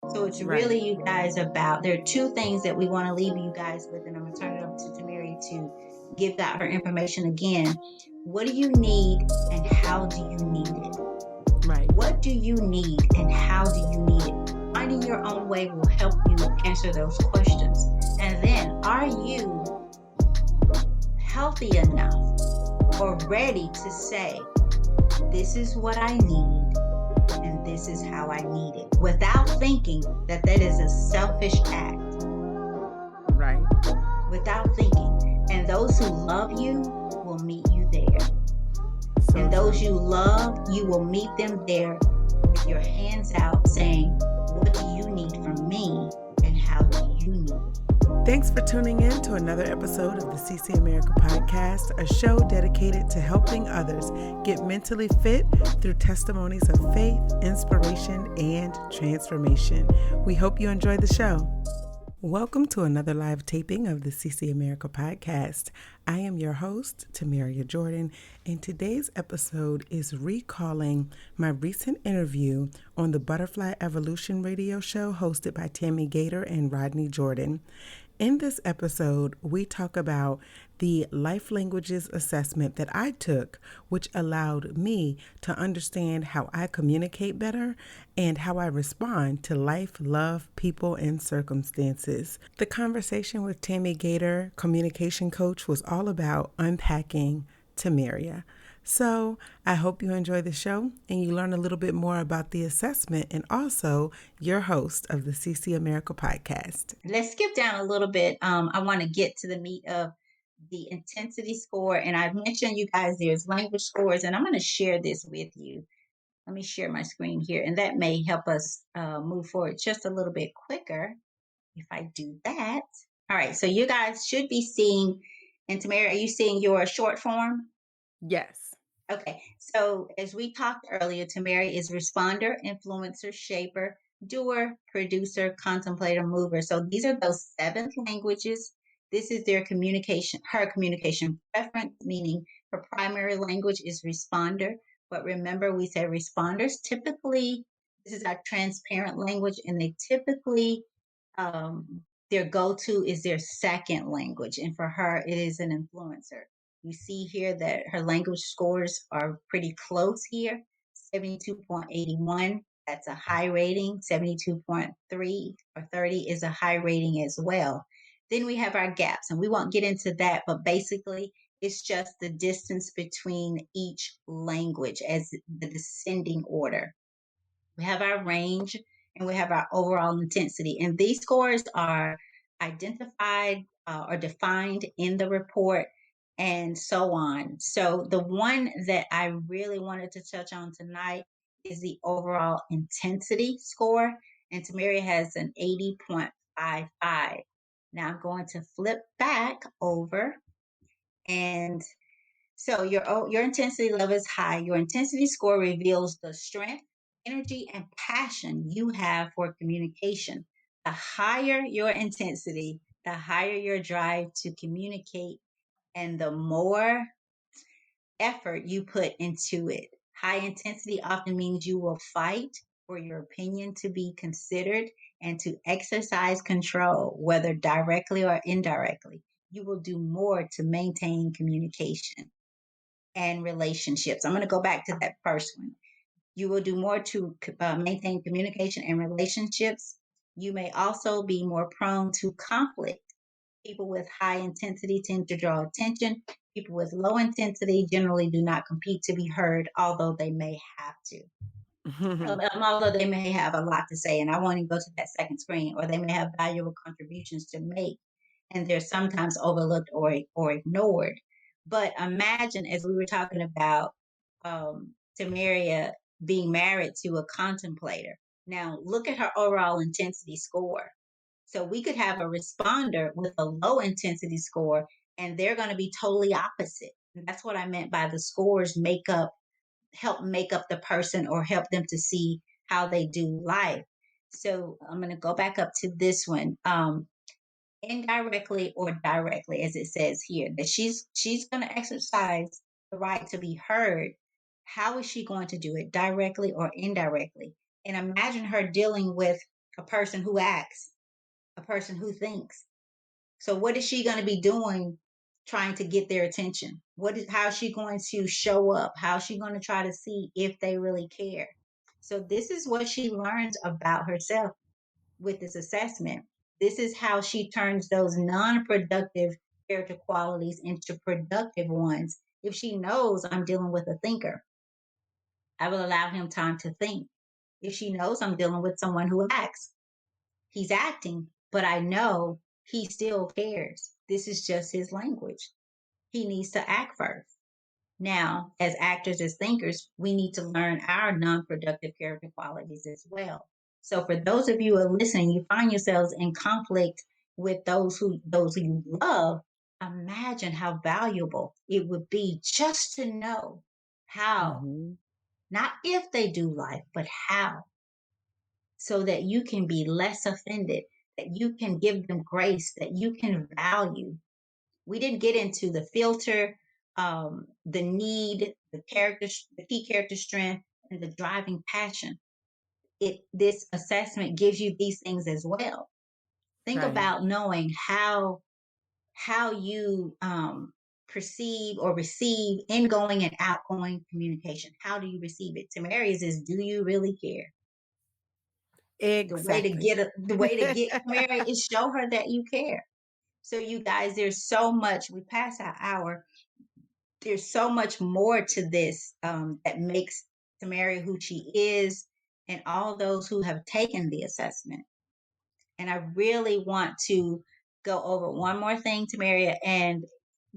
So it's Right. really you guys about, there are two things that we want to leave you guys with, and I'm going to turn it over to Tomeria to give out her information again. What do you need and how do you need it? Right. What do you need and how do you need it? Finding your own way will help you answer those questions. And then, are you healthy enough or ready to say, this is what I need and this is how I need it, without thinking that that is a selfish act? Right. Without thinking. And those who love you will meet you there. So And those true. you love, you will meet them there with your hands out saying, what do you need from me and how do you need it? Thanks for tuning in to another episode of the CC America Podcast, a show dedicated to helping others get mentally fit through testimonies of faith, inspiration, and transformation. We hope you enjoy the show. Welcome to another live taping of the CC America Podcast. I am your host, Tomeria Jordan, and today's episode is recalling my recent interview on the Butterfly Evolution radio show hosted by Tammy Gaitor and Rodney Jordan. In this episode, we talk about the life languages assessment that I took, which allowed me to understand how I communicate better and how I respond to life, love, people, and circumstances. The conversation with Tammy Gaitor, communication coach, was all about unpacking Tomeria. So I hope you enjoy the show and you learn a little bit more about the assessment and also your host of the CC America Podcast. Let's skip down a little bit. I want to get to the meat of the intensity score. And I've mentioned you guys, there's language scores, and I'm going to share this with you. Let me share my screen here, and that may help us move forward just a little bit quicker if I do that. All right, so you guys should be seeing, and Tamara, are you seeing your short form? Yes. Okay, so as we talked earlier, Tamara is responder, influencer, shaper, doer, producer, contemplator, mover. So these are those 7 languages. This is their communication, her communication preference, meaning her primary language is responder. But remember, we said responders typically, this is our transparent language, and they typically, their go to is their second language. And for her, it is an influencer. You see here that her language scores are pretty close here. 72.81, that's a high rating. 72.3 or 30 is a high rating as well. Then we have our gaps, and we won't get into that, but basically it's just the distance between each language as the descending order. We have our range and we have our overall intensity. And these scores are identified or defined in the report and so on. So the one that I really wanted to touch on tonight is the overall intensity score. And Tamaria has an 80.55. Now I'm going to flip back over, and so your intensity level is high. Your intensity score reveals the strength, energy, and passion you have for communication. The higher your intensity, the higher your drive to communicate, and the more effort you put into it. High intensity often means you will fight for your opinion to be considered and to exercise control, whether directly or indirectly. You will do more to maintain communication and relationships. I'm going to go back to that first one. You will do more to maintain communication and relationships. You may also be more prone to conflict. People with high intensity tend to draw attention. People with low intensity generally do not compete to be heard, although they may have to. Although they may have a lot to say, and I won't even go to that second screen, or they may have valuable contributions to make, and they're sometimes overlooked or ignored. But imagine, as we were talking about, Tamaria being married to a contemplator. Now, look at her overall intensity score. So we could have a responder with a low intensity score, and they're going to be totally opposite. And that's what I meant by the scores help make up the person or help them to see how they do life. So I'm going to go back up to this one. Indirectly or directly, as it says here, that she's going to exercise the right to be heard. How is she going to do it, directly or indirectly? And imagine her dealing with a person who acts, a person who thinks. So what is she going to be doing trying to get their attention? How is she going to show up? How is she going to try to see if they really care? So this is what she learns about herself with this assessment. This is how she turns those non-productive character qualities into productive ones. If she knows I'm dealing with a thinker, I will allow him time to think. If she knows I'm dealing with someone who acts, he's acting, but I know he still cares. This is just his language. He needs to act first. Now, as actors, as thinkers, we need to learn our non-productive character qualities as well. So for those of you who are listening, you find yourselves in conflict with those who you love, imagine how valuable it would be just to know how, Mm-hmm. not if they do life, but how, so that you can be less offended, that you can give them grace, that you can value. We didn't get into the filter, the need, the key character strength, and the driving passion. This assessment gives you these things as well. Think Right. about knowing how you perceive or receive ingoing and outgoing communication. How do you receive it? Tamari's is, do you really care? Exactly. The way to get Tamari is show her that you care. So you guys, there's so much. We passed our hour. There's so much more to this that makes Tamara who she is, and all those who have taken the assessment. And I really want to go over one more thing, Tamaria. And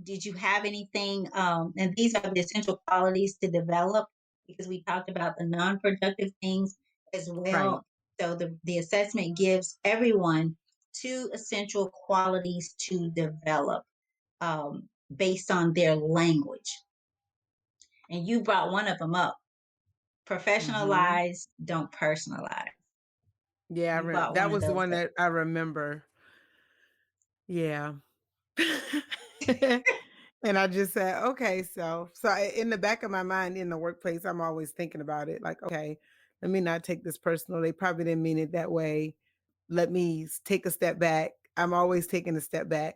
did you have anything? And these are the essential qualities to develop, because we talked about the non-productive things as Right. well. So the assessment gives everyone 2 essential qualities to develop based on their language. And you brought one of them up. Mm-hmm. Professionalize, don't personalize. Yeah, You brought that one of was the those one up. that I remember. Yeah. And I just said, okay, in the back of my mind in the workplace, I'm always thinking about it. Like, okay, let me not take this personal. They probably didn't mean it that way. Let me take a step back. I'm always taking a step back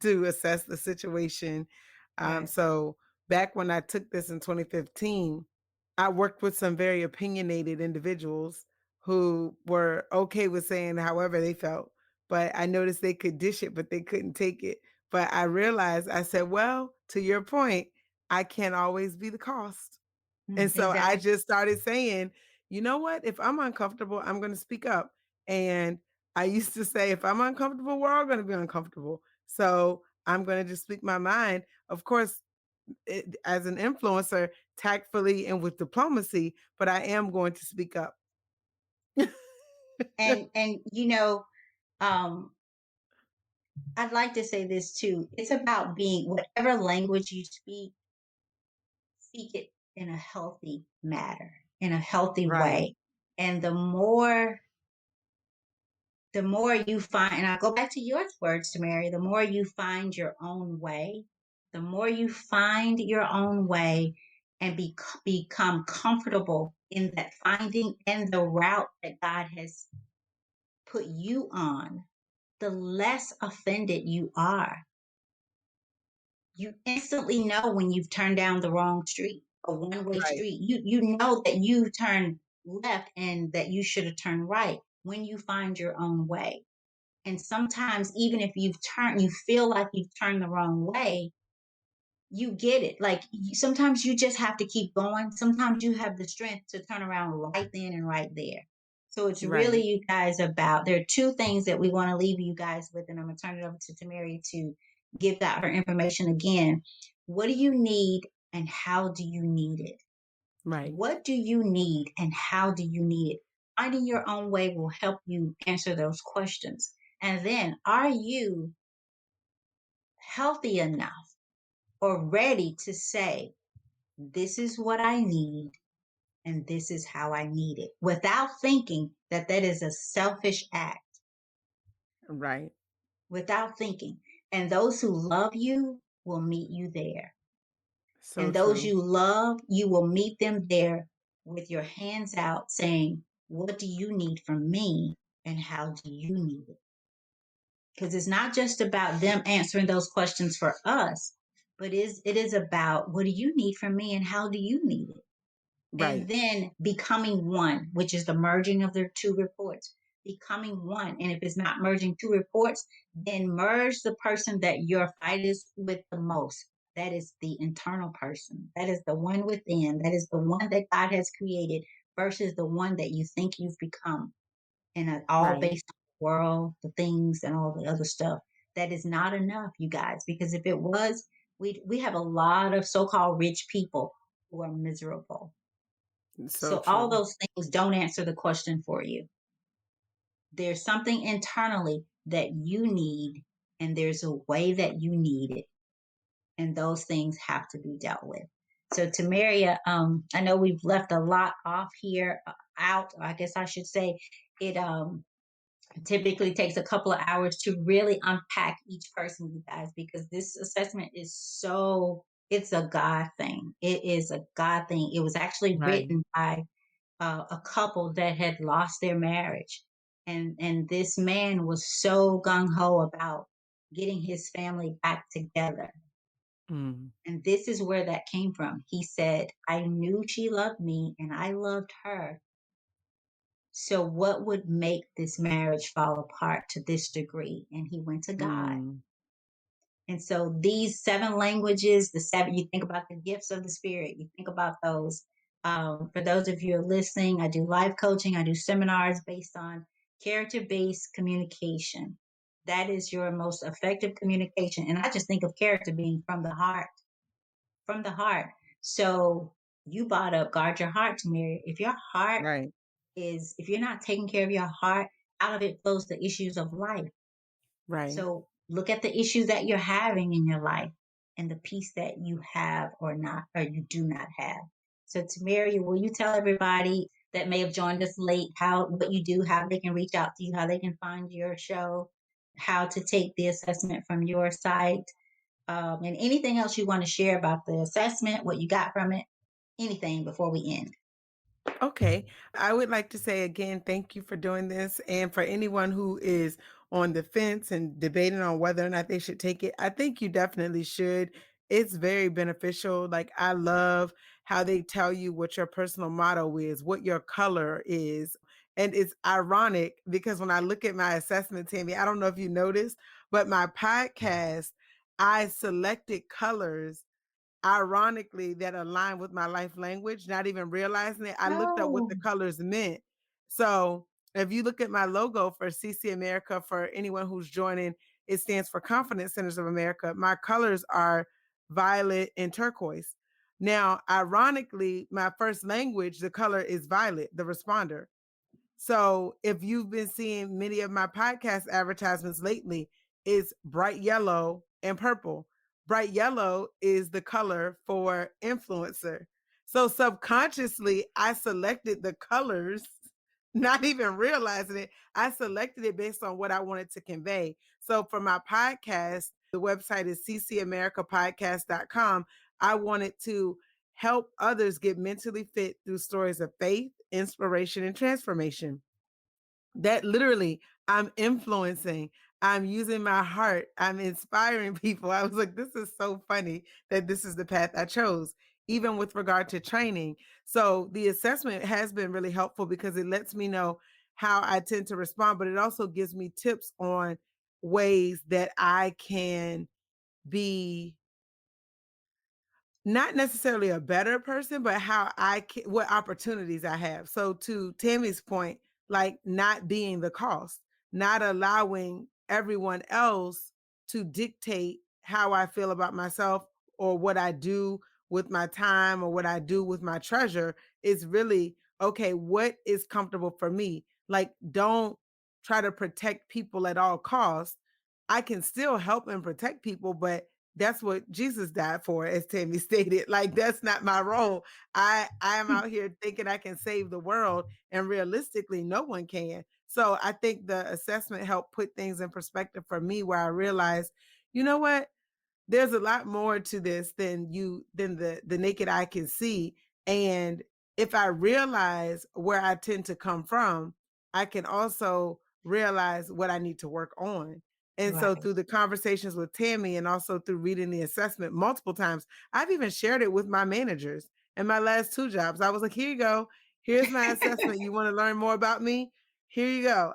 to assess the situation. Right. So back when I took this in 2015, I worked with some very opinionated individuals who were okay with saying however they felt, but I noticed they could dish it, but they couldn't take it. But I realized, I said, well, to your point, I can't always be the cost. And so I Exactly. just started saying, you know what? If I'm uncomfortable, I'm going to speak up. And I used to say, if I'm uncomfortable, we're all going to be uncomfortable. So I'm going to just speak my mind. Of course, as an influencer, tactfully and with diplomacy, but I am going to speak up. And um, I'd like to say this too. It's about being whatever language you speak it in a healthy manner, in a healthy Right, way. And the more you find, and I'll go back to your words, to Mary, the more you find your own way, the more you find your own way and become comfortable in that finding and the route that God has put you on, the less offended you are. You instantly know when you've turned down the wrong street, a one-way right, street. You know that you turned left and that you should have turned right when you find your own way. And sometimes, even if you feel like you've turned the wrong way, you get it. Like sometimes you just have to keep going. Sometimes you have the strength to turn around right then and right there. So it's really, right, you guys, about, there are 2 things that we want to leave you guys with, and I'm going to turn it over to Tamari to give out her information again. What do you need and how do you need it? right, What do you need and how do you need it? Finding your own way will help you answer those questions. And then, are you healthy enough or ready to say, this is what I need and this is how I need it, without thinking that that is a selfish act, right. without thinking. And those who love you will meet you there. So And those true. you love, you will meet them there with your hands out saying, what do you need from me? and how do you need it? Because it's not just about them answering those questions for us, but it is about what do you need from me and how do you need it? And Right. then becoming one, which is the merging of their two reports, becoming one. And if it's not merging two reports, then merge the person that your fight is with the most. That is the internal person. That is the one within. That is the one that God has created versus the one that you think you've become. And it's all Right. based on the world, the things, and all the other stuff. That is not enough, you guys, because if it was, we have a lot of so-called rich people who are miserable. So So all true. those things don't answer the question for you. There's something internally that you need, and there's a way that you need it, and those things have to be dealt with. So, Tomeria, I know we've left a lot off here, out. I guess I should say it. Typically takes a couple of hours to really unpack each person, you guys, because this assessment is so. It's a God thing. It is a God thing. It was actually Right. written by a couple that had lost their marriage, and this man was so gung ho about getting his family back together. Mm. And this is where that came from. He said, "I knew she loved me, and I loved her. So what would make this marriage fall apart to this degree?" And he went to God. Mm. And so these seven languages, the seven, you think about the gifts of the spirit, you think about those. For those of you who are listening, I do life coaching, I do seminars based on character based communication. That is your most effective communication. And I just think of character being from the heart, from the heart. So you brought up guard your heart, Tamir. If your heart Right. is, if you're not taking care of your heart, out of it flows the issues of life. Right. So look at the issues that you're having in your life and the peace that you have or not, or you do not have. So Tamaria, will you tell everybody that may have joined us late how what you do, how they can reach out to you, how they can find your show, how to take the assessment from your site, and anything else you want to share about the assessment, what you got from it, anything before we end. Okay. I would like to say again, thank you for doing this. And for anyone who is on the fence and debating on whether or not they should take it, I think you definitely should. It's very beneficial. Like, I love how they tell you what your personal motto is, what your color is. And it's ironic because when I look at my assessment, Tammy, I don't know if you noticed, but my podcast, I selected colors ironically that align with my life language, not even realizing it. I looked up what Oh, the colors meant. So if you look at my logo for CC America, for anyone who's joining, it stands for Confidence Centers of America. My colors are violet and turquoise. Now, ironically, my first language, the color is violet, the responder. So if you've been seeing many of my podcast advertisements lately, it's bright yellow and purple. Bright yellow is the color for influencer. So subconsciously, I selected the colors, not even realizing it. I selected it based on what I wanted to convey. So for my podcast, the website is ccamericapodcast.com. I wanted to help others get mentally fit through stories of faith, inspiration, and transformation. That literally, I'm influencing, I'm using my heart, I'm inspiring people. I was like, this is so funny that this is the path I chose, even with regard to training. So the assessment has been really helpful because it lets me know how I tend to respond, but it also gives me tips on ways that I can be not necessarily a better person, but how I can, what opportunities I have. So to Tammy's point, like not being the cost, not allowing everyone else to dictate how I feel about myself or what I do with my time or what I do with my treasure is really okay. What is comfortable for me? Like, don't try to protect people at all costs. I can still help and protect people, but that's what Jesus died for, as Tammy stated. Like, that's not my role. I am out here thinking I can save the world, and realistically, no one can. So I think the assessment helped put things in perspective for me, where I realized, you know what? There's a lot more to this than the naked eye can see. And if I realize where I tend to come from, I can also realize what I need to work on. And so Right. through the conversations with Tammy and also through reading the assessment multiple times, I've even shared it with my managers in my last 2 jobs. I was like, here you go. Here's my assessment. You want to learn more about me? Here you go.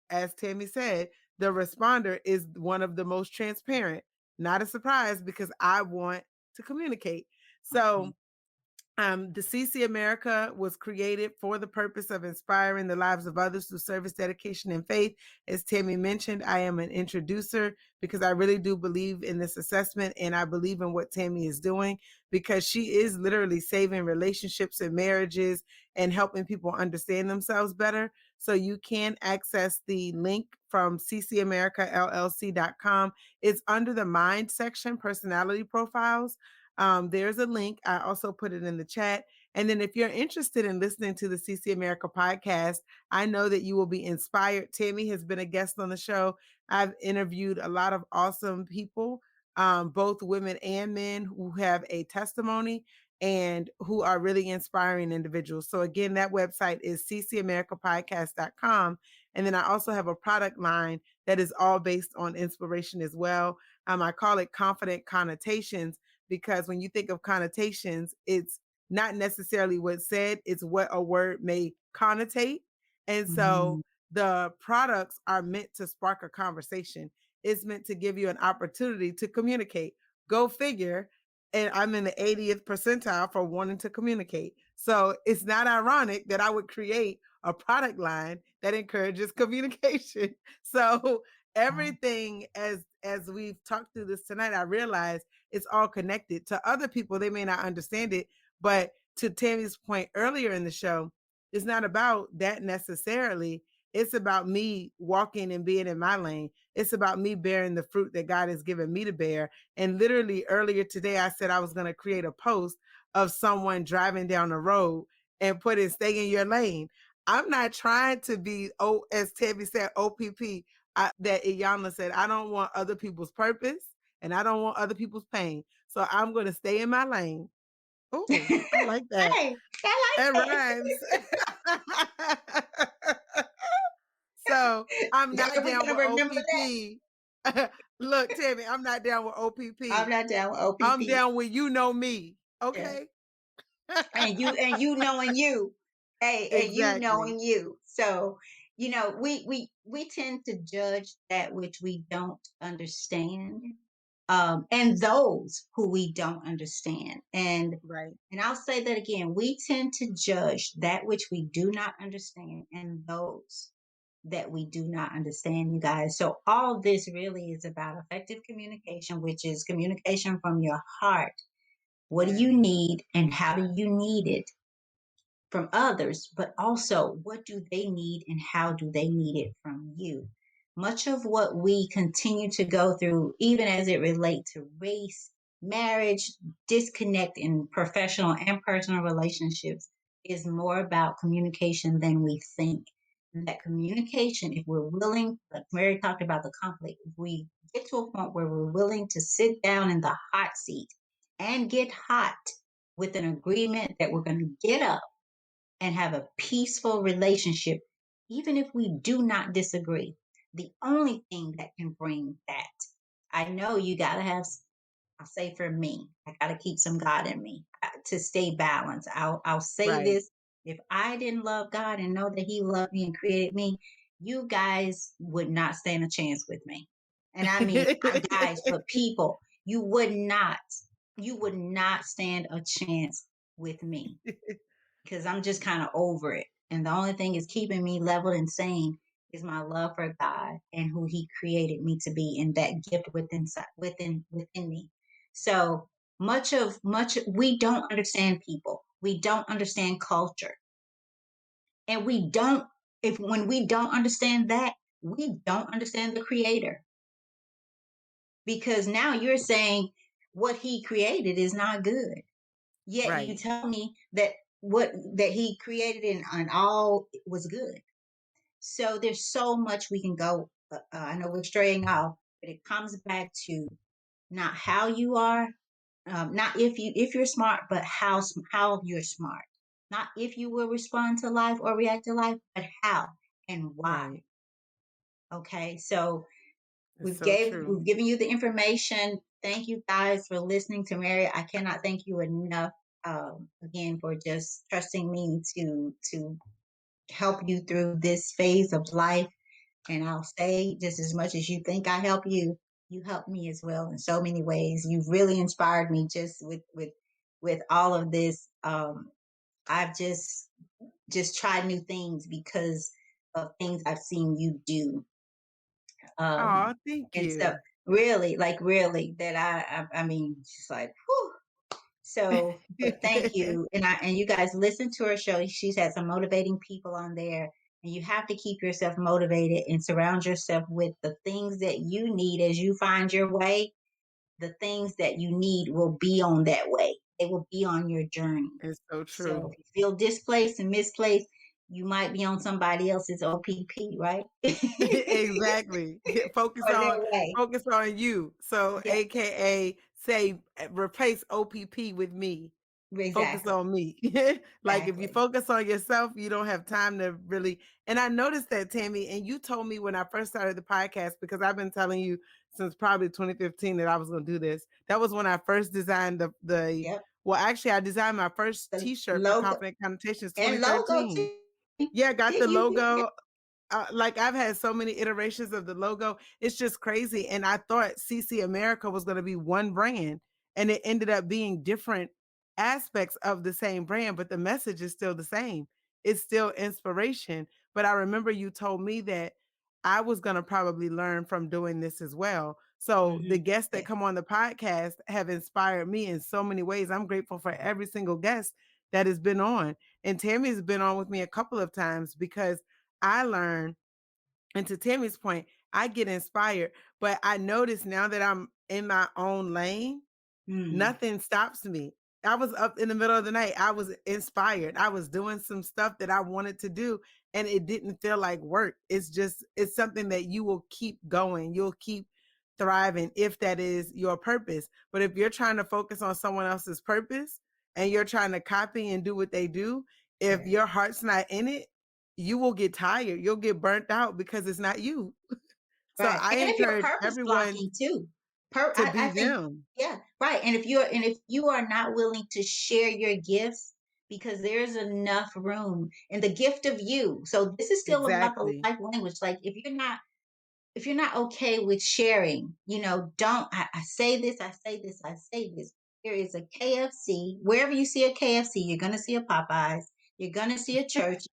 As Tammy said, the responder is one of the most transparent. Not a surprise because I want to communicate. Okay. So the CC America was created for the purpose of inspiring the lives of others through service, dedication, and faith. As Tammy mentioned, I am an introducer because I really do believe in this assessment, and I believe in what Tammy is doing because she is literally saving relationships and marriages and helping people understand themselves better. So you can access the link from ccamericallc.com. It's under the mind section, personality profiles. There's a link. I also put it in the chat. And then if you're interested in listening to the CC America podcast, I know that you will be inspired. Tammy has been a guest on the show. I've interviewed a lot of awesome people, both women and men who have a testimony and who are really inspiring individuals. So again, that website is ccamericapodcast.com. And then I also have a product line that is all based on inspiration as well. I call it Confident Connotations because when you think of connotations, it's not necessarily what's said, it's what a word may connotate. And so Mm-hmm. the products are meant to spark a conversation. It's meant to give you an opportunity to communicate. Go figure. And I'm in the 80th percentile for wanting to communicate. So it's not ironic that I would create a product line that encourages communication. So everything as we've talked through this tonight, I realized it's all connected. To other people, they may not understand it, but to Tammy's point earlier in the show, it's not about that necessarily. It's about me walking and being in my lane. It's about me bearing the fruit that God has given me to bear. And literally earlier today, I said I was going to create a post of someone driving down the road and put in stay in your lane. I'm not trying to be, as Tammy said, OPP. That Iyanla said, I don't want other people's purpose and I don't want other people's pain. So I'm going to stay in my lane. Oh, I like that. Hey, I It like rhymes. So I'm not that. We're down gonna with remember that. OPP. Look, Tammy, I'm not down with I'm OPP. not down with I'm OPP. down with you know me. Yeah. Okay. And you knowing you. Hey, and you Exactly. knowing you. So, we tend to judge that which we don't understand. And those who we don't understand. Right. And I'll say that again, we tend to judge that which we do not understand and those that we do not understand, you guys. So all this really is about effective communication, which is communication from your heart. What do Yeah. you need and how do you need it from others, but also what do they need and how do they need it from you? Much of what we continue to go through, even as it relates to race, marriage, disconnect in professional and personal relationships, is more about communication than we think. And that communication, if we're willing, like Mary talked about the conflict, if we get to a point where we're willing to sit down in the hot seat and get hot with an agreement that we're going to get up and have a peaceful relationship, even if we do not disagree. The only thing that can bring that, I know you got to have, I'll say for me, I got to keep some God in me to stay balanced. I'll say Right. this: if I didn't love God and know that He loved me and created me, you guys would not stand a chance with me. And I mean, not guys, but people, you would not stand a chance with me because I'm just kind of over it. And the only thing is keeping me leveled and sane is my love for God and who He created me to be, and that gift within me. So much we don't understand people. We don't understand culture, and we don't. If when we don't understand that, we don't understand the Creator, because now you're saying what He created is not good. Yet you Right. tell me that what that He created and all was good. So there's so much we can go. I know we're straying off, but it comes back to not how you are, not if you're smart, but how you're smart. Not if you will respond to life or react to life, but how and why. Right. Okay, so It's so true. we've given you the information. Thank you guys for listening to Mary. I cannot thank you enough, again, for just trusting me to help you through this phase of life. And I'll say, just as much as you think I help you, you help me as well in so many ways. You've really inspired me just with all of this. I've just tried new things because of things I've seen you do. Oh, Um, thank and so you. really, like really, that I mean, just like, whew. So, but thank you, and you guys listen to her show. She's had some motivating people on there, and you have to keep yourself motivated and surround yourself with the things that you need as you find your way. The things that you need will be on that way. They will be on your journey. It's so So true. if you feel displaced and misplaced, you might be on somebody else's OPP, right? Exactly. Or their way. Focus on you. So Yeah, AKA say replace OPP with me. Focus exactly. on me. Like if you Exactly. focus on yourself, you don't have time to really. And I noticed that, Tammy, and you told me when I first started the podcast, because I've been telling you since probably 2015 that I was going to do this. That was when I first designed the Yep. well, actually I designed my first The t-shirt for logo Confident Connotations and logo 2013. too. Yeah, got the Didn't you? Yeah. logo. Like I've had so many iterations of the logo. It's just crazy. And I thought CC America was going to be one brand, and it ended up being different aspects of the same brand, but the message is still the same. It's still inspiration. But I remember you told me that I was going to probably learn from doing this as well. So the Hmm. guests that Yeah. come on the podcast have inspired me in so many ways. I'm grateful for every single guest that has been on. And Tammy's been on with me a couple of times because I learn, and to Tammy's point, I get inspired. But I notice now that I'm in my own lane, Mm. nothing stops me. I was up in the middle of the night. I was inspired. I was doing some stuff that I wanted to do, and it didn't feel like work. It's something that you will keep going. You'll keep thriving if that is your purpose. But if you're trying to focus on someone else's purpose and you're trying to copy and do what they do, if Right. your heart's not in it, you will get tired. You'll get burnt out because it's not you. So Right. I And if you're encourage purpose everyone blocking too, to be I think, them. yeah, right. And if you are not willing to share your gifts, because there's enough room in the gift of you. So this is still about the Exactly. life language. Like if you're not okay with sharing, don't I say this, I say this, I say this. There is a KFC. Wherever you see a KFC, you're gonna see a Popeyes, you're gonna see a church,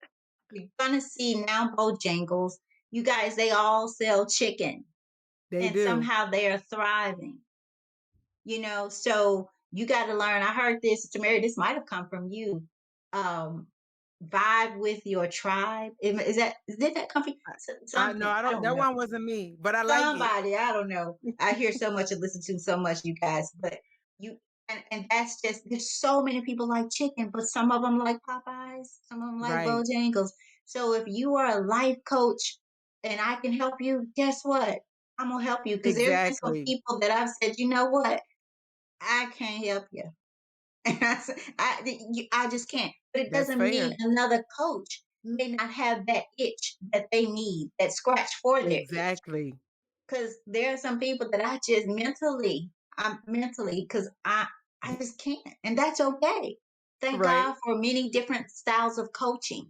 you're gonna see now Bojangles. You guys, they all sell chicken They and do. somehow they are thriving. So you got to learn. I heard this, Tamara, this might have come from you. um Vibe with your tribe. Did that come from I know something? I I don't, don't that know. one wasn't me, but I like it. Somebody, I don't know. I hear so much and listen to so much, you guys. But you and that's just, there's so many people like chicken, but some of them like Popeyes, some of them like Right. Bojangles. So if you are a life coach and I can help you, guess what? I'm gonna help you, because there's been some Exactly. people that I've said, you know what, I can't help you. And I just can't. But it That's doesn't mean fair. another coach may not have that itch that they need, that scratch for their itch. Exactly. Because there are some people that I just I'm mentally, because I just can't. And that's okay. Thank Right. God for many different styles of coaching.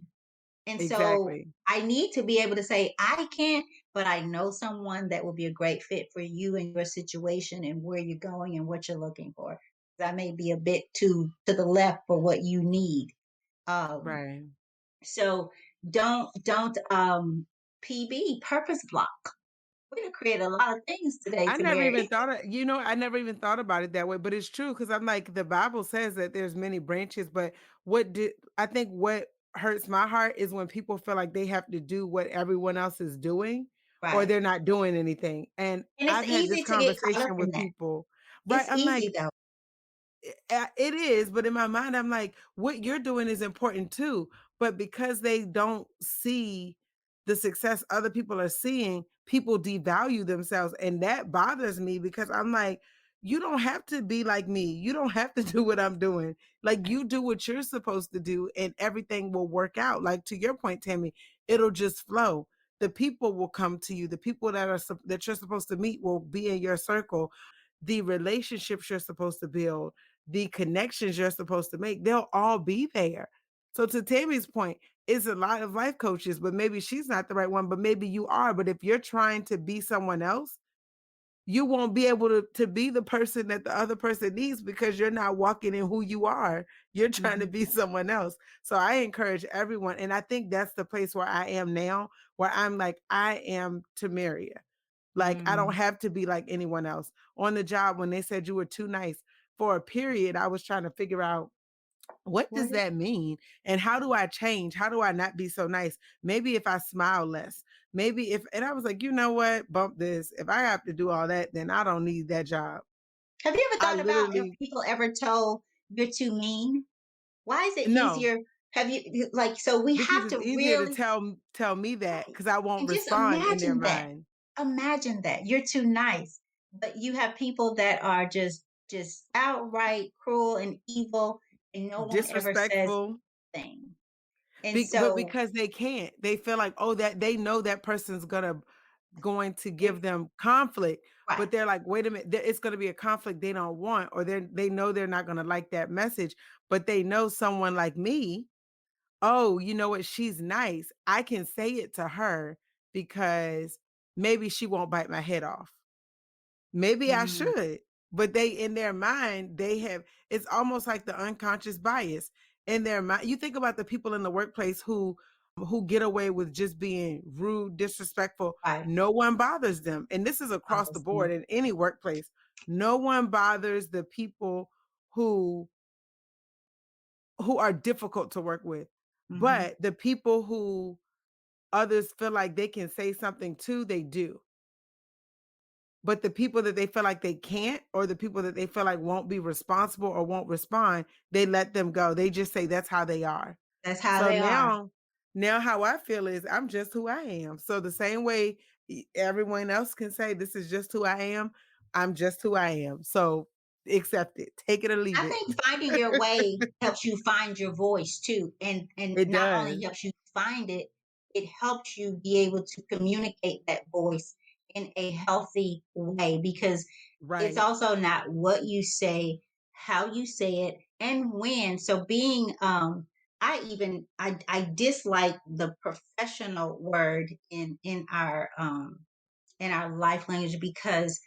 And so Exactly. I need to be able to say, I can't, but I know someone that will be a great fit for you and your situation and where you're going and what you're looking for. I may be a bit too to the left for what you need. Um, Right. so don't PB purpose block. We're gonna create a lot of things today, I never even Tamari. thought of, I never even thought about it that way, but it's true because I'm like, the Bible says that there's many branches, but I think what hurts my heart is when people feel like they have to do what everyone else is doing or Right. they're not doing anything. And And it's I've had this easy to get caught up conversation in with that. people, right? It's I'm easy like, though. It is, but in my mind, I'm like, what you're doing is important too. But because they don't see the success other people are seeing, people devalue themselves. And that bothers me because I'm like, you don't have to be like me. You don't have to do what I'm doing. Like, you do what you're supposed to do, and everything will work out. Like, to your point, Tammy, it'll just flow. the people will come to you. The people that you're supposed to meet will be in your circle. The relationships you're supposed to build, the connections you're supposed to make, they'll all be there. So to Tammy's point, it's a lot of life coaches, but maybe she's not the right one, but maybe you are. But if you're trying to be someone else, you won't be able to be the person that the other person needs because you're not walking in who you are. You're trying to be someone else. So I encourage everyone. And I think that's the place where I am now, where I'm like, I am Tomeria. Like, I don't have to be like anyone else. On the job, when they said you were too nice for a period, I was trying to figure out, what does that mean? And how do I change? How do I not be so nice? Maybe if I smile less, maybe if, and I was like, you know what? Bump this. If I have to do all that, then I don't need that job. Have you ever I thought about if literally, people ever told you're too mean? Why is it no, easier? Have you like so we because have it's to easier to really tell me that right. because I won't And just respond in their imagine that. mind. Imagine that. You're too nice. But you have people that are just outright cruel and evil and no one ever says Disrespectful. anything. And But so because they can't, they feel like, oh, that they know that person's going to it give them conflict, right. but they're like, wait a minute, it's going to be a conflict they don't want, or they know they're not going to like that message, but they know someone like me, oh, you know what, she's nice, I can say it to her because maybe she won't bite my head off. Maybe I Mm, should. But they, in their mind, they have, it's almost like the unconscious bias in their mind. You think about the people in the workplace who get away with just being rude, disrespectful. right. No one bothers them. And this is across the board Obviously. in any workplace. No one bothers the people who who are difficult to work with. Hmm. But the people who others feel like they can say something to, they do. But the people that they feel like they can't, or the people that they feel like won't be responsible or won't respond, they let them go. They just say that's how they are. That's how So they are. now how I feel is I'm just who I am. So the same way everyone else can say this is just who I am, I'm just who I am. So accept it. Take it or leave I it. think finding your way helps you find your voice too. And It not only does. helps you find it, it helps you be able to communicate that voice in a healthy way because it's Right. also not what you say, how you say it, and when. So being I dislike the professional word in our life language because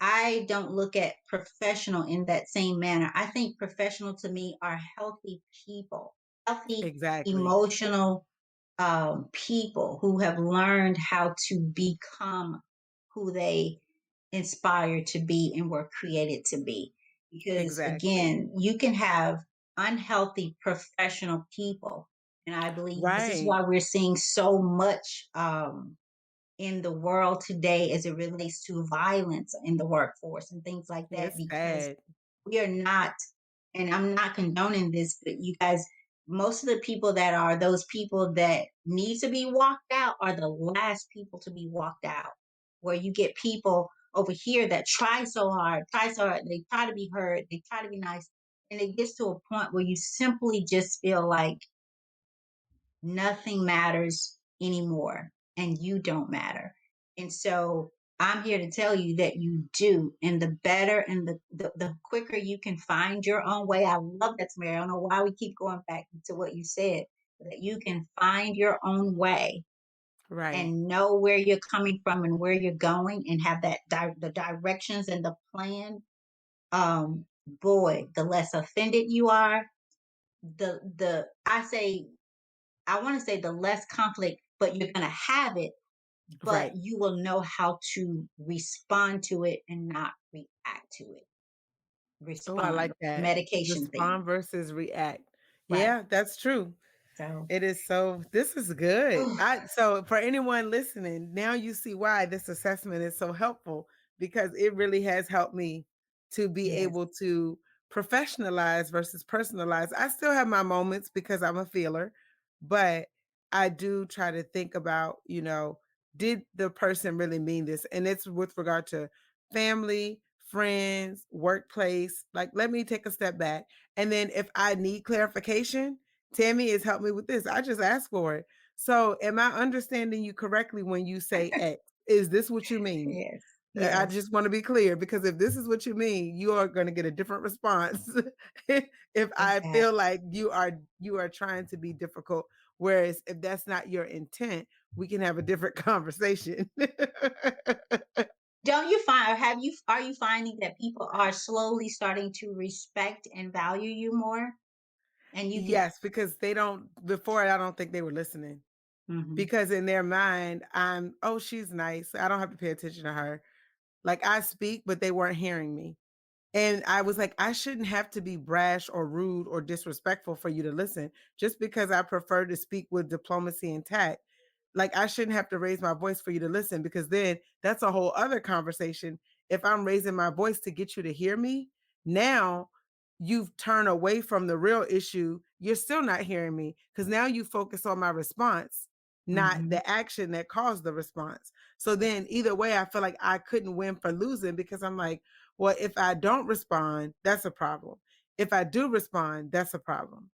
I don't look at professional in that same manner. I think professional to me are healthy people, healthy, Exactly. emotional people who have learned how to become who they inspired to be and were created to be. Because Exactly. again, you can have unhealthy professional people. And I believe this is Right. why we're seeing so much in the world today as it relates to violence in the workforce and things like that It's because sad. we are not, and I'm not condoning this, but you guys, most of the people that are those people that need to be walked out are the last people to be walked out. Where you get people over here that try so hard, they try to be heard, they try to be nice, and it gets to a point where you simply just feel like nothing matters anymore and you don't matter. And so I'm here to tell you that you do. And the better and the quicker you can find your own way. I love that, Mary. I don't know why we keep going back to what you said, that you can find your own way Right. and know where you're coming from and where you're going and have that the directions and the plan. Boy, the less offended you are, the I want to say the less conflict, but you're going to have it, but Right. you will know how to respond to it and not react to it. Oh, I Respond. like that. Medication thing. Respond versus react. Right. Yeah, that's true. So, It is so, this is good. So for anyone listening, now you see why this assessment is so helpful because it really has helped me to be yes. able to professionalize versus personalize. I still have my moments because I'm a feeler, but I do try to think about, did the person really mean this? And it's with regard to family, friends, workplace. Like, let me take a step back. And then if I need clarification, Tammy has helped me with this. I just asked for it. So am I understanding you correctly when you say X? Is this what you mean? Yes. I Yes. just want to be clear, because if this is what you mean, you are going to get a different response if I Exactly. feel like you are trying to be difficult. Whereas if that's not your intent, we can have a different conversation. Don't you find, or are you finding that people are slowly starting to respect and value you more? And you can, Yes, because they don't, before I don't think they were listening, mhm. because in their mind, oh, she's nice, I don't have to pay attention to her. Like, I speak, but they weren't hearing me. And I was like, I shouldn't have to be brash or rude or disrespectful for you to listen. Just because I prefer to speak with diplomacy and tact, like, I shouldn't have to raise my voice for you to listen, because then that's a whole other conversation. If I'm raising my voice to get you to hear me, now you've turned away from the real issue. You're still not hearing me, because now you focus on my response, not Mhm. the action that caused the response. So then either way, I feel like I couldn't win for losing, because I'm like, well, if I don't respond, that's a problem. If I do respond, that's a problem.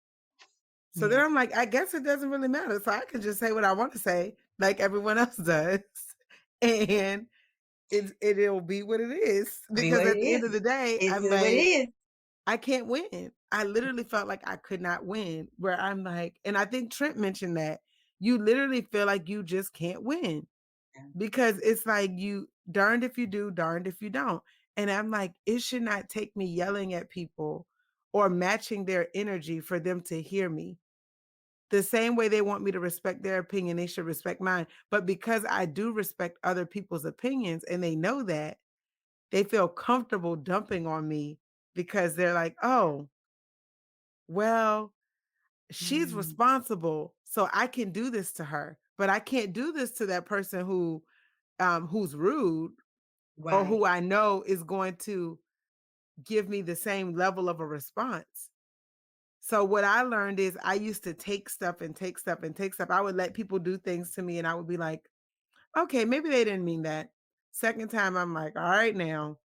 So then Yeah. I'm like, I guess it doesn't really matter. So I can just say what I want to say, like everyone else does. And it'll be what it is. Be Because what it at the end of is. the day, It's I'm what it like, is. I can't win. I literally felt like I could not win. Where I'm like, and I think Trent mentioned that you literally feel like you just can't win, because it's like, you darned if you do, darned if you don't. And I'm like, it should not take me yelling at people or matching their energy for them to hear me. The same way they want me to respect their opinion, they should respect mine. But because I do respect other people's opinions and they know that, they feel comfortable dumping on me, because they're like, oh, well, she's Mm. responsible, so I can do this to her, but I can't do this to that person who's rude, or Right. who I know is going to give me the same level of a response. So what I learned is, I used to take stuff and take stuff and take stuff. I would let people do things to me and I would be like, okay, maybe they didn't mean that. Second time, I'm like, all right now.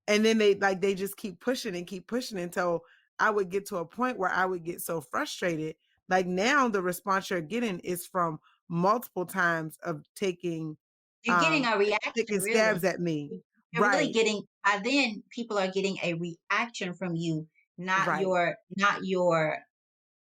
And then they just keep pushing until I would get to a point where I would get so frustrated. Like, now the response you're getting is from multiple times of You're getting a taking reaction, stabs really. at me. You're really Right. getting, by then people are getting a reaction from you, Right. not your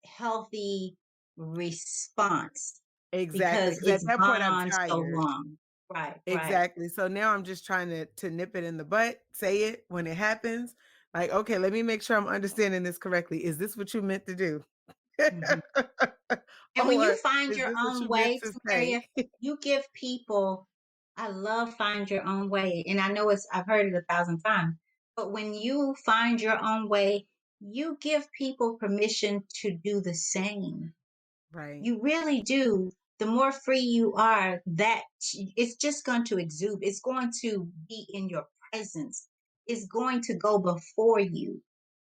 healthy response, Exactly. because Because at it's that point I'm gone so tired. long. Right, right. Exactly. So now I'm just trying to nip it in the butt, say it when it happens. Like, okay, let me make sure I'm understanding this correctly. Is this what you meant to do? Mhm. And when you Or find is your this what own you meant way, to Tomeria, say? you give people, I love find your own way. And I know I've heard it 1,000 times, but when you find your own way, you give people permission to do the same. Right. You really do. The more free you are, that it's just going to exude. It's going to be in your presence. It's going to go before you.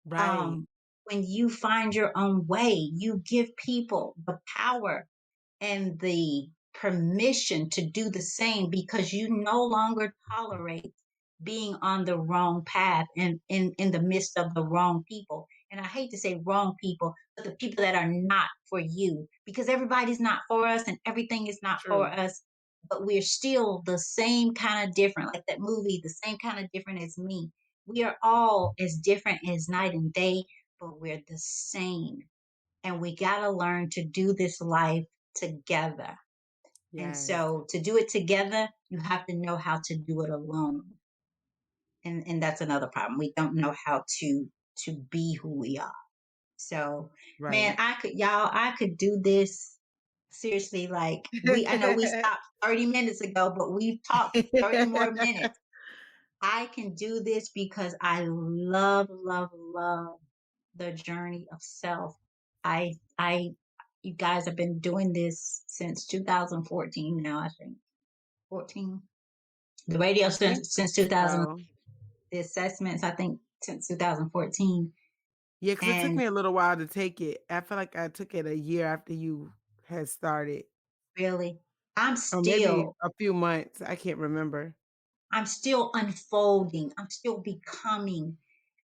Right. Um, when you find your own way, you give people the power and the permission to do the same, because you no longer tolerate being on the wrong path and in the midst of the wrong people. And I hate to say wrong people, but the people that are not for you, because everybody's not for us and everything is not for True. us, but we're still the same kind of different, like that movie, the same kind of different as me. We are all as different as night and day, but we're the same. And we got to learn to do this life together. And Yes. so to do it together, you have to know how to do it alone. And that's another problem. We don't know how to be who we are. So, man, Right. I could do this seriously. Like, I know we stopped 30 minutes ago, but we've talked 30 more minutes. I can do this because I love, love, love the journey of self. I, you guys have been doing this since 2014 now, I think. 14. The radio I think since 2000, so. the assessments, I think, since 2014. Yeah, because it took And me a little while to take it. I feel like I took it a year after you had started, really, I'm or maybe still, a few months. I can't remember. I'm still unfolding. I'm still becoming.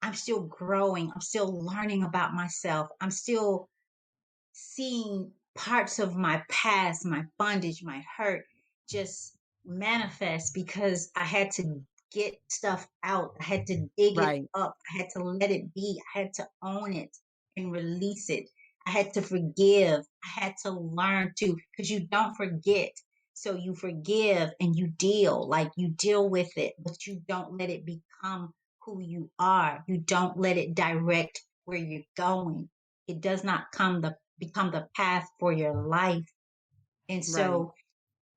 I'm still growing. I'm still learning about myself. I'm still seeing parts of my past, my bondage, my hurt just manifest because I had to get stuff out. I had to dig it Right. up. I had to let it be. I had to own it and release it. I had to forgive. I had to learn to, because you don't forget. So you forgive and you deal, like you deal with it, but you don't let it become who you are. You don't let it direct where you're going. It does not become the path for your life. And Right. so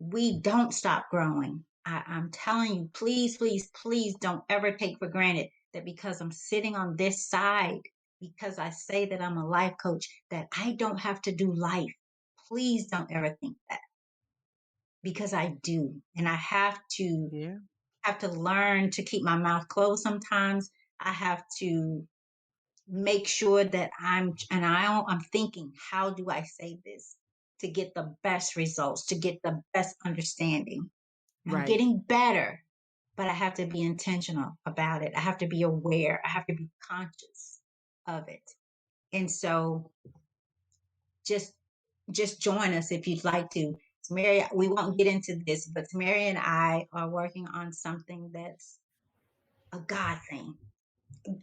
we don't stop growing. I'm telling you, please, please, please don't ever take for granted that because I'm sitting on this side, because I say that I'm a life coach, that I don't have to do life. Please don't ever think that, because I do. And I Yeah. have to learn to keep my mouth closed sometimes. I have to make sure that I'm thinking, how do I say this to get the best results, to get the best understanding? I'm Right. getting better, but I have to be intentional about it. I have to be aware. I have to be conscious of it. And so just join us if you'd like to. Tomeria, we won't get into this, but Tomeria and I are working on something that's a God thing.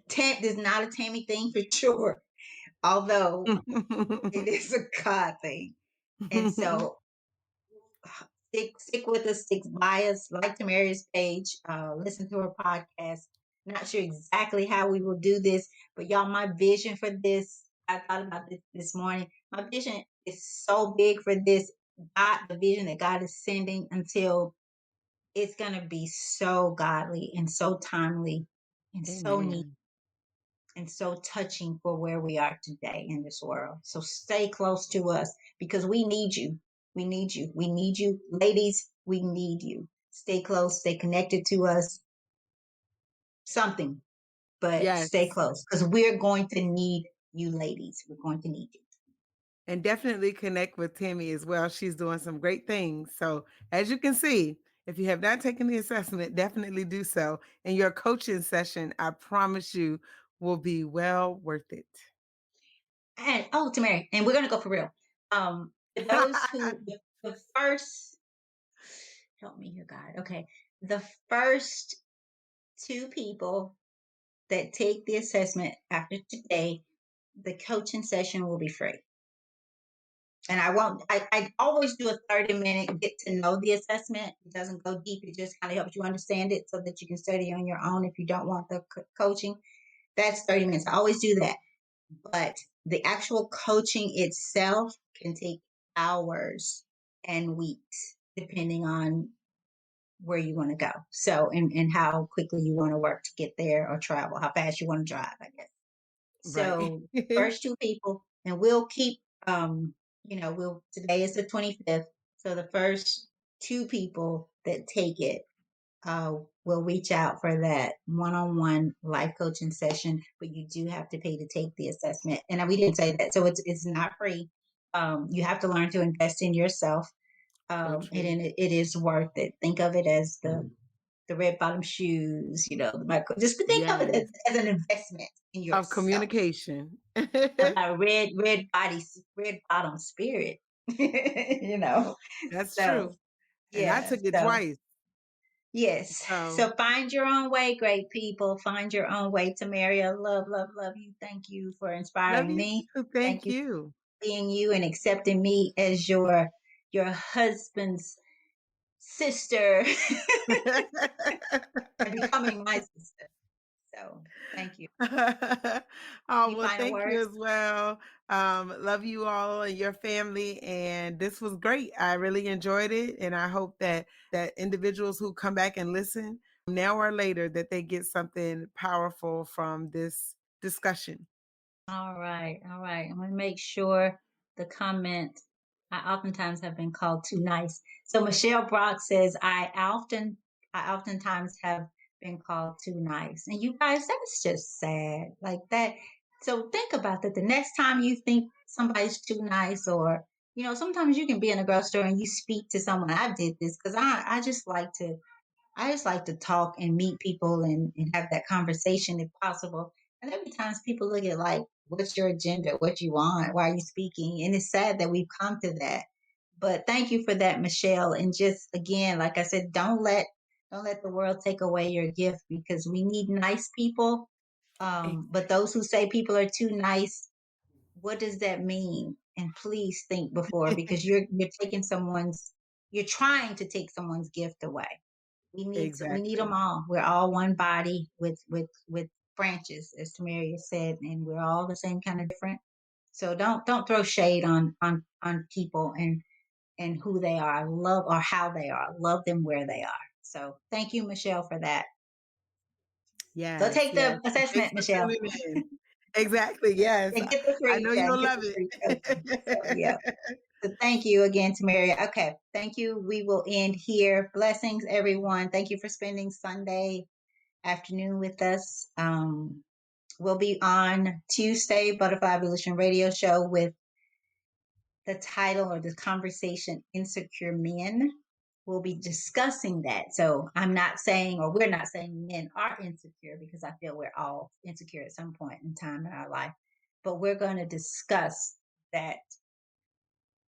This is not a Tammy thing for sure, although it is a God thing. And so stick with us, stick by us, like Tamaria's page, listen to her podcast. Not sure exactly how we will do this, but y'all, my vision for this, I thought about this morning. My vision is so big for this. God, the vision that God is sending, until it's gonna be so godly and so timely and so neat Amen. and so touching for where we are today in this world. So stay close to us, because we need you. We need you. We need you. Ladies, we need you. Stay close, stay connected to us. Something, but Yes. stay close, because we're going to need you, ladies. We're going to need you. And definitely connect with Tammy as well. She's doing some great things. So, as you can see, if you have not taken the assessment, definitely do so. And your coaching session, I promise you, will be well worth it. And oh, Tamara, and we're gonna go for real. For those who the first help me here, God. Okay. The first two people that take the assessment after today, the coaching session will be free. And I always do a 30-minute get to know the assessment. It doesn't go deep. It just kind of helps you understand it so that you can study on your own if you don't want the coaching. That's 30 minutes. I always do that. But the actual coaching itself can take hours and weeks, depending on where you want to go. So, and how quickly you want to work to get there or travel, how fast you want to drive, I guess. Right. So first two people, and we'll keep, today is the 25th. So the first two people that take it, will reach out for that one-on-one life coaching session, but you do have to pay to take the assessment. And we didn't say that. So it's not free. You have to learn to invest in yourself. So And true. it is worth it. Think of it as the red bottom shoes, just think of it Yes. as an investment in Of yourself. communication. About red bottom spirit, That's So true. And I yeah, took it so twice. yes. So So find your own way, great people. Find your own way. Tamaria, love, love, love you. Thank you for love inspiring you. me. Thank Thank you you. for being you and accepting me as your husband's sister and becoming my sister. So thank you. Oh, Any well, final thank you words? as well. Love you all and your family. And this was great. I really enjoyed it. And I hope that individuals who come back and listen now or later, that they get something powerful from this discussion. All right, all right. I'm gonna make sure the comment. I oftentimes have been called too nice. So Michelle Brock says, I oftentimes have been called too nice. And you guys, that's just sad. Like that. So think about that. The next time you think somebody's too nice, or sometimes you can be in a grocery store and you speak to someone. I did this because I just like to talk and meet people and have that conversation if possible. And there'll be times people look at like, what's your agenda? What you want? Why are you speaking? And it's sad that we've come to that. But thank you for that, Michelle. And just again, like I said, don't let the world take away your gift, because we need nice people. But those who say people are too nice, what does that mean? And please think before, because you're trying to take someone's gift away. We need them Exactly. all. We're all one body with branches, as Tomeria said, and we're all the same kind of different. So don't throw shade on people and who they are, love or how they are, love them where they are. So thank you, Michelle, for that. Go Yes, take yes. the And thanks assessment, for Michelle, tuning in. Exactly. Yes. and get the I free, know yeah, you'll get love the free coaching. So yeah. it. So thank you again, Tamaria. Okay, thank you. We will end here. Blessings, everyone. Thank you for spending Sunday afternoon with us. We'll be on Tuesday, Butterfly Evolution Radio Show, with the title or the conversation, Insecure Men. We'll be discussing that. So I'm not saying, or we're not saying men are insecure, because I feel we're all insecure at some point in time in our life. But we're going to discuss that,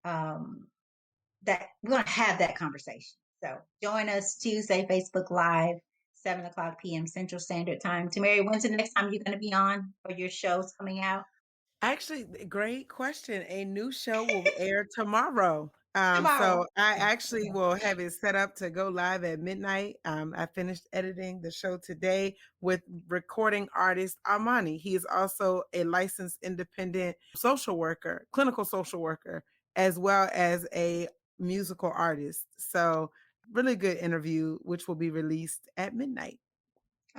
that we're going to have that conversation. So join us Tuesday, Facebook Live, 7 o'clock p.m. Central Standard Time. Tamari, when's the next time you're going to be on for your shows coming out? Actually, great question. A new show will air tomorrow. Tomorrow. So I actually will have it set up to go live at midnight. I finished editing the show today with recording artist Armani. He is also a licensed independent social worker, clinical social worker, as well as a musical artist. So really good interview, which will be released at midnight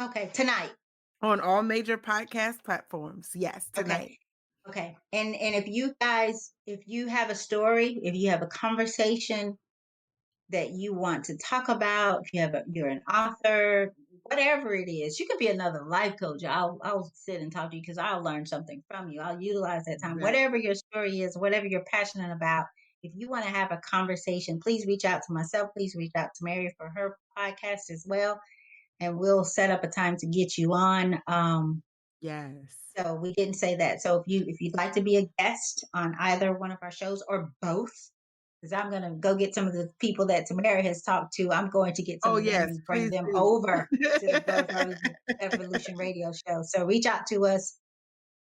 Okay, tonight. on all major podcast platforms. Yes, Okay. tonight. Okay. And if you guys, if you have a story, if you have a conversation that you want to talk about, if you're an author, whatever it is, you could be another life coach. I'll sit and talk to you, because I'll learn something from you. I'll utilize that time. Exactly. Whatever your story is, whatever you're passionate about, if you want to have a conversation, please reach out to myself. Please reach out to Mary for her podcast as well, and we'll set up a time to get you on. Yes. So we didn't say that. So if you'd like to be a guest on either one of our shows, or both, because I'm gonna go get some of the people that Tamara has talked to. I'm going to get some Oh, of them yes, and bring please them do. over to the Butterfly Evolution Radio Show. So reach out to us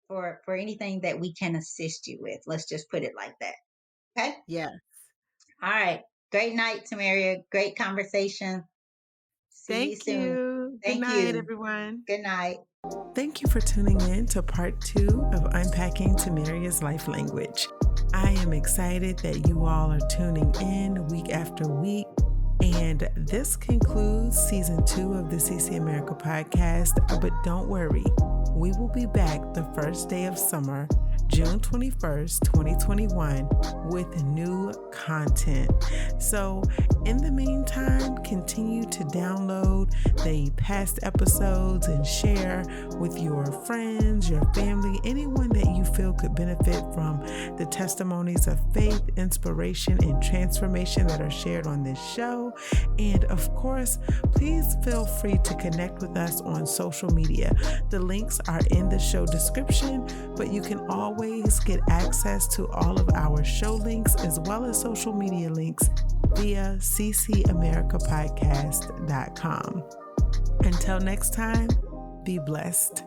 for anything that we can assist you with. Let's just put it like that. Okay. Yes. All right. Great night, Tamara. Great conversation. See you Thank soon. you. Good Thank night, you. everyone. Good night. Thank you for tuning in to part 2 of Unpacking Tomeria's Life Language. I am excited that you all are tuning in week after week. And this concludes season 2 of the CC America podcast. But don't worry, we will be back the first day of summer, June 21st, 2021, with new content. So in the meantime, continue to download the past episodes and share with your friends, your family, anyone that you feel could benefit from the testimonies of faith, inspiration, and transformation that are shared on this show. And of course, please feel free to connect with us on social media. The links are in the show description, but you can always get access to all of our show links as well as social media links via ccamericapodcast.com. Until next time, be blessed.